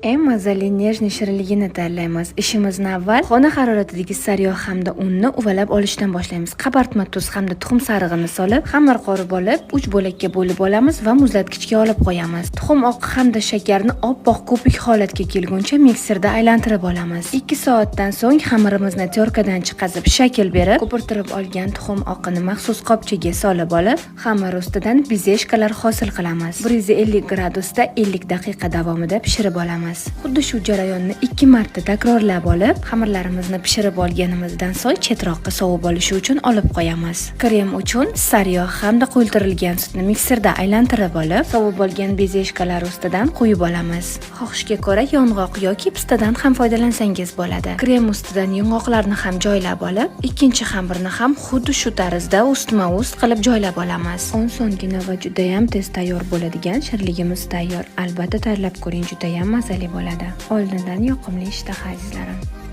Eng mazali nejniy shirinligini tanlaymiz. Ishimizni avval xona haroratidagi sariyog' hamda unni uvalab olishdan boshlaymiz. Qabartma tuz hamda tuxum sarig'ini solib, xamir qorib olib, 3 bo'lakka bo'lib olamiz va muzlatgichga olib qo'yamiz. Tuxum oqi hamda shakarni oppoq ko'pik holatga kelguncha mikserda aylantirib olamiz. 2 soatdan so'ng xamirimizni terkadan chiqazib, shakl berib, ko'pirtirib olgan tuxum oqini maxsus qopchaga solib olib, xamir ustidan bezeshkalar hosil qilamiz. 150 gradusda 50 daqiqa davomida pishirib olamiz. Xuddi shu jarayonni 2 marta takrorlab olib, xamirlarimizni pishirib olganimizdan so'ng chetroqqa sovib olishi uchun olib qo'yamiz. Krem uchun sariyog' hamda quyultirilgan sutni mikserda aylantirib olib, sovib olgan bezeshkalar ustidan quyib olamiz. Xohishga ko'ra yong'oq yoki pistadan ham foydalansangiz bo'ladi. Krem ustidan yong'oqlarni ham joylab olib, ikkinchi xamirni ham xuddi shu tarzda ustma-ust qilib joylab olamiz. Osongina va juda ham tez tayyor bo'ladigan shirinligimiz tayyor. Albatta tanlab ko'ring, juda ham mazali bo'ladi. Oldindan yoqimli ishtaha azizlarim.